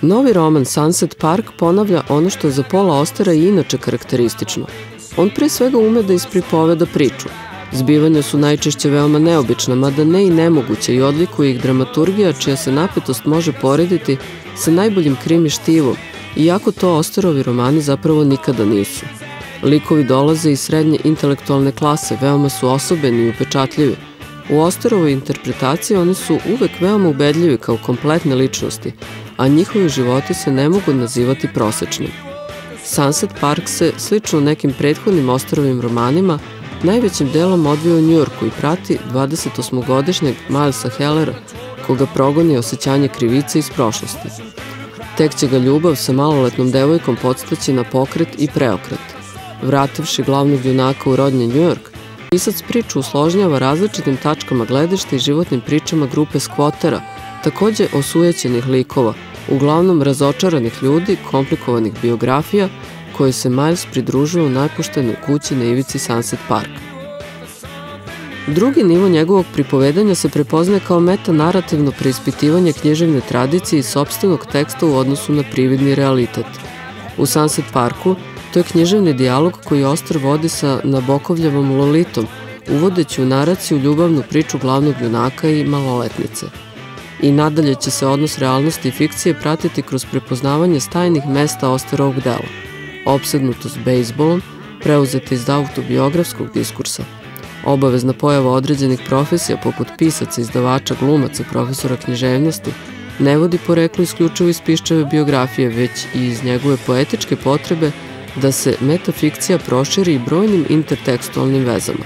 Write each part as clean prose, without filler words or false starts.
Novi roman Sunset Park ponavlja ono što je za Paula Austera i inače karakteristično. On pre svega ume da ispripoveda priču. Zbivanja su najčešće veoma neobična, mada ne i nemoguće, i odlikuje ih dramaturgija čija se napetost može porediti sa najboljim krimi štivom, iako to Austerovi romani zapravo nikada nisu. Likovi dolaze iz srednje intelektualne klase, veoma su osobeni i upečatljivi. U Austerovoj interpretaciji oni su uvek veoma ubedljivi kao kompletne ličnosti, a njihovi životi se ne mogu nazivati prosečnim. Sunset Park se, slično nekim prethodnim Austerovim romanima, najvećim delom odvija u Njujorku i prati 28-godišnjeg Milesa Hellera, koga progoni osjećanje krivice iz prošlosti. Tek će ga ljubav sa maloletnom devojkom podstaći na pokret i preokret. Vrativši glavnog junaka u rodni Njujork, pisac priču usložnjava različitim tačkama gledišta i životnim pričama grupe skvotera, takođe osujećenih likova, uglavnom razočaranih ljudi, komplikovanih biografija, koji se Miles pridružuje u najpuštenoj kući na ivici Sunset Park. Drugi nivo njegovog pripovedanja se prepoznaje kao metanarativno preispitivanje književne tradicije i sopstvenog teksta u odnosu na prividni realitet. U Sunset Parku to je književni dijalog koji Auster vodi sa Nabokovljevom Lolitom, uvodeći u naraciju ljubavnu priču glavnog junaka i maloletnice. I nadalje će se odnos realnosti i fikcije pratiti kroz prepoznavanje stajnih mesta Austerovog dela. Opsednutost bejsbolom, preuzeta iz autobiografskog diskursa, obavezna pojava određenih profesija poput pisaca, izdavača, glumaca, profesora književnosti, ne vodi poreklu isključivo iz Piščeve biografije, već i iz njegove poetičke potrebe da se metafikcija proširi i brojnim intertekstualnim vezama.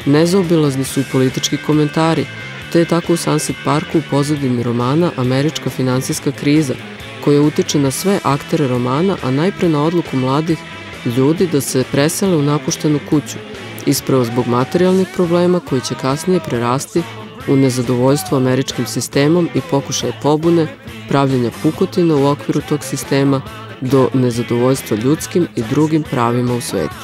Nezaobilazni su i politički komentari, te je tako u Sunset Parku u pozadini romana američka finansijska kriza, koja utiče na sve aktere romana, a najpre na odluku mladih ljudi da se presele u napuštenu kuću, ispravo zbog materijalnih problema koji će kasnije prerasti u nezadovoljstvo američkim sistemom i pokušaje pobune, pravljenja pukotina u okviru tog sistema, do nezadovoljstva ljudskim i drugim pravima u svetu.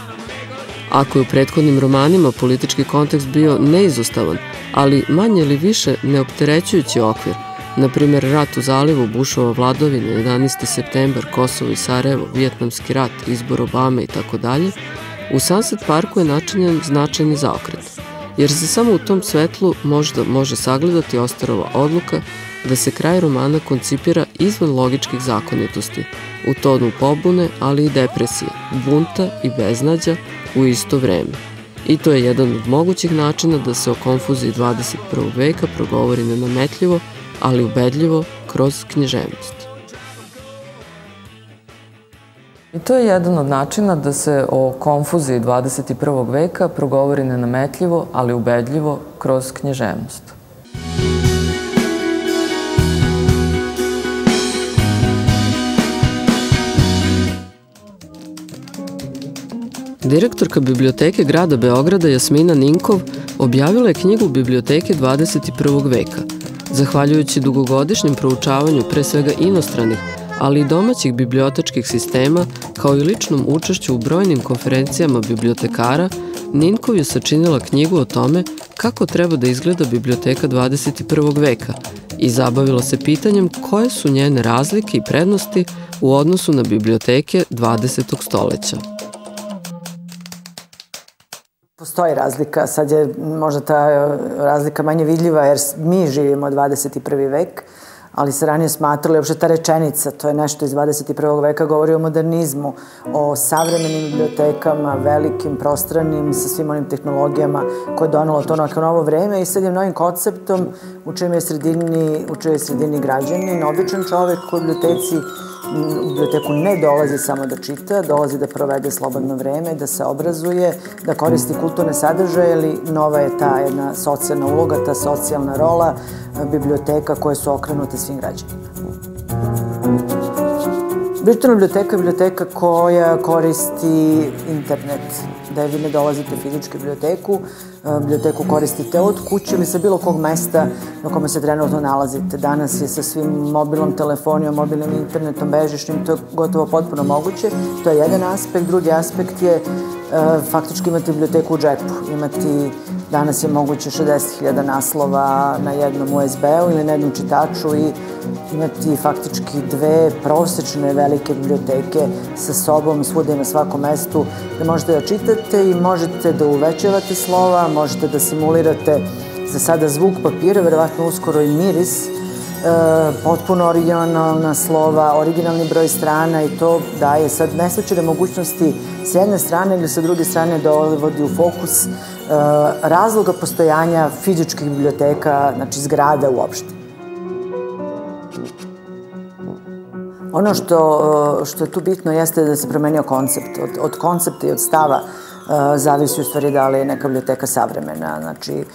Ako je u prethodnim romanima politički kontekst bio neizostavan, ali manje ili više neopterećujući okvir, na primjer rat u zalivu, Bušova vladavina, 11. septembar, Kosovo i Sarajevo, Vijetnamski rat, izbor Obame itd., u Sunset Parku je načinjen značajni zaokret, jer se samo u tom svetlu možda može sagledati Austerova odluka da se kraj romana koncipira izvan logičkih zakonitosti, u tonu pobune, ali i depresije, bunta i beznađa u isto vreme. I to je jedan od mogućih načina da se o konfuziji 21. veka progovori nenametljivo, ali ubedljivo kroz književnost. I to je jedan od načina da se o konfuziji 21. veka progovori nenametljivo, ali ubedljivo kroz književnost. Direktorka Biblioteke grada Beograda Jasmina Ninkov objavila je knjigu Biblioteke 21. veka. Zahvaljujući dugogodišnjem proučavanju pre svega inostranih, ali i domaćih bibliotečkih sistema, kao i ličnom učešću u brojnim konferencijama bibliotekara, Ninkov je sačinila knjigu o tome kako treba da izgleda biblioteka 21. veka i zabavila se pitanjem koje su njene razlike i prednosti u odnosu na biblioteke 20. stoleća. Postoji razlika, sad je možda ta razlika manje vidljiva jer mi živimo 21. vek, ali se ranije smatrali, uopšte ta rečenica, to je nešto iz 21. veka, govori o modernizmu, o savremenim bibliotekama, velikim, prostranim, sa svim onim tehnologijama koje je donalo to na novo vreme i sad je novim konceptom u čijem je sredini građanin, običan čovek koji u biblioteku ne dolazi samo da čita, dolazi da provede slobodno vreme, da se obrazuje, da koristi kulturne sadržaje, ali nova je ta jedna socijalna uloga, ta socijalna rola biblioteka koje su okrenute svim građanima. Virtualna biblioteka je biblioteka koja koristi internet, da vi ne dolazite u fizičku biblioteku koristite od kuće ili sa bilo kog mesta na kome se trenutno nalazite. Danas je sa svim mobilnom telefonijom, mobilnim internetom, bežičnim, to je gotovo potpuno moguće. To je jedan aspekt. Drugi aspekt je faktički imati biblioteku u džepu, imati Danas je moguće 60.000 naslova na jednom USB-u ili na jednom čitaču i imati faktički dve prosečne velike biblioteke sa sobom svuda i na svakom mestu, da možete da čitate i možete da uvećavate slova, možete da simulirate za sada zvuk papira, verovatno uskoro i miris, potpuno originalna slova, originalni broj strana i to daje sad neslučajne mogućnosti s jedne strane ili sa druge strane dovodi u fokus razloga postojanja fizičkih biblioteka, znači zgrada uopšte. Ono što je tu bitno jeste da se promenio koncept. Od koncepta i od stava zavisi u stvari da li je neka biblioteka savremena. Znači,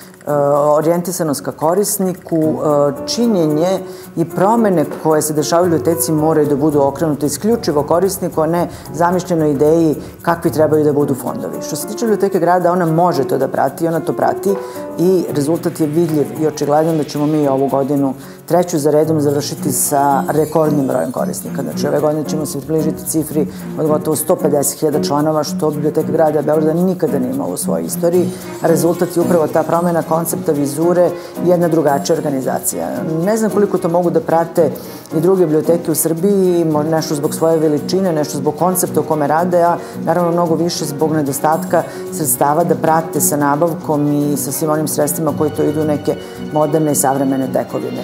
orijentisanost ka korisniku, činjenje i promene koje se dešavaju u biblioteci moraju da budu okrenute isključivo korisniku, a ne zamišljenoj ideji kakvi trebaju da budu fondovi. Što se tiče biblioteke grada, ona može to da prati, ona to prati i rezultat je vidljiv i očigledan da ćemo mi ovu godinu treću za redom završiti sa rekordnim brojem korisnika. Znači, ove godine ćemo se približiti cifri od gotovo 150.000 članova, što biblioteka grada Beograda nikada nije imala u svojoj istoriji. Rezultat je upravo ta promena koncepta, vizure i jedna drugačija organizacija. Ne znam koliko to mogu da prate i druge biblioteke u Srbiji, nešto zbog svoje veličine, nešto zbog koncepta u kome rade, a naravno mnogo više zbog nedostatka sredstava da prate sa nabavkom i sa svim onim sredstvima koji to idu neke moderne i savremene tekovine.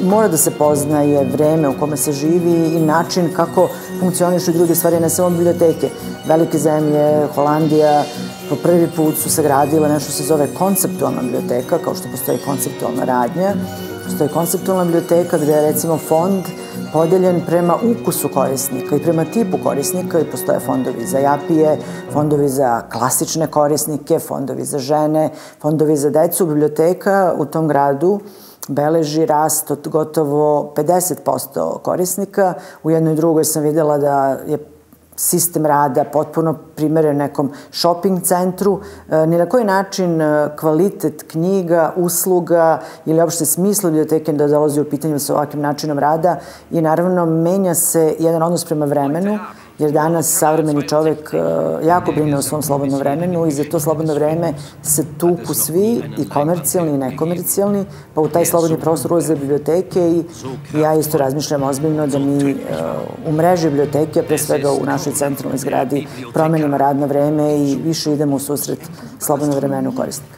Mora da se poznaje vreme u kome se živi i način kako funkcionišu druge stvari, ne samo biblioteke. Velike zemlje, Holandija, po prvi put su sagradile nešto se zove konceptualna biblioteka, kao što postoji konceptualna radnja. Postoji konceptualna biblioteka gde je recimo fond podeljen prema ukusu korisnika i prema tipu korisnika i postoje fondovi za japije, fondovi za klasične korisnike, fondovi za žene, fondovi za decu. Biblioteka u tom gradu beleži rast od gotovo 50% korisnika. U jednoj i drugoj sam videla da je sistem rada potpuno primeren nekom shopping centru. Ni na koji način kvalitet knjiga, usluga ili uopšte smisla biblioteke da dolazi u pitanju sa ovakvim načinom rada i naravno menja se jedan odnos prema vremenu, jer danas savremeni čovek jako brine o svom slobodnom vremenu i za to slobodno vreme se tuku svi, i komercijalni i nekomercijalni, pa u taj slobodni prostor ulaze biblioteke i ja isto razmišljam ozbiljno da mi u mreži biblioteke, pre svega u našoj centralnoj zgradi, promenimo radno vreme i više idemo u susret slobodno vremenu korisnika.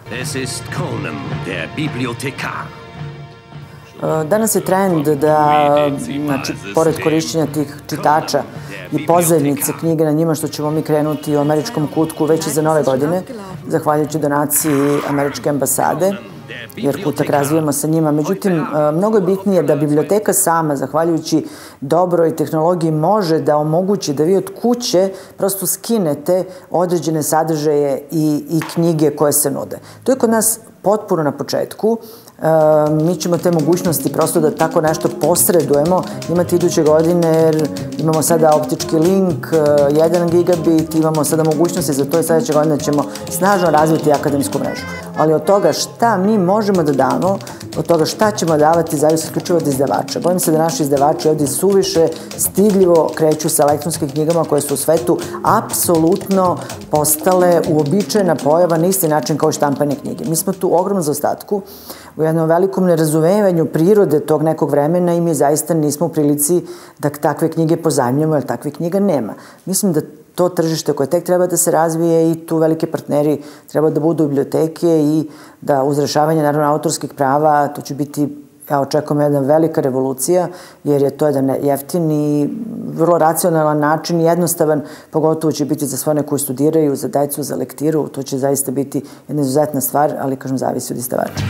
Danas je trend da, znači, pored korišćenja tih čitača i pozajmice knjige na njima, što ćemo mi krenuti u američkom kutku već i za nove godine, zahvaljujući donaciji američke ambasade, jer kutak razvijamo sa njima. Međutim, mnogo je bitnije da biblioteka sama, zahvaljujući dobroj tehnologiji, može da omogući da vi od kuće prosto skinete određene sadržaje i knjige koje se nude. To je kod nas potpuno na početku. Mi ćemo te mogućnosti prosto da tako nešto posredujemo imati iduće godine, jer imamo sada optički link, 1 gigabit, imamo sada mogućnosti za to i sledeće godine ćemo snažno razviti akademsku mrežu. Ali od toga šta mi možemo da damo, od toga šta ćemo davati, zavisi isključivo od izdavača. Bojim se da naši izdavači ovdje suviše stidljivo kreću sa elektronskim knjigama koje su u svetu apsolutno postale uobičajena pojava na isti način kao i štampane knjige. Mi smo tu u ogromnom zaostatku, u jednom velikom nerazumevanju prirode tog nekog vremena i mi zaista nismo u prilici da takve knjige pozajmljamo, jer takve knjiga nema. Mislim da to tržište koje tek treba da se razvije i tu veliki partneri treba da budu biblioteke i da uz rešavanje naravno autorskih prava to će biti, ja očekujem, jedna velika revolucija, jer je to jedan jeftin i vrlo racionalan način, jednostavan, pogotovo će biti za sve one koji studiraju, za decu, za lektiru, to će zaista biti jedna izuzetna stvar, ali kažem, zavisi od izdavača.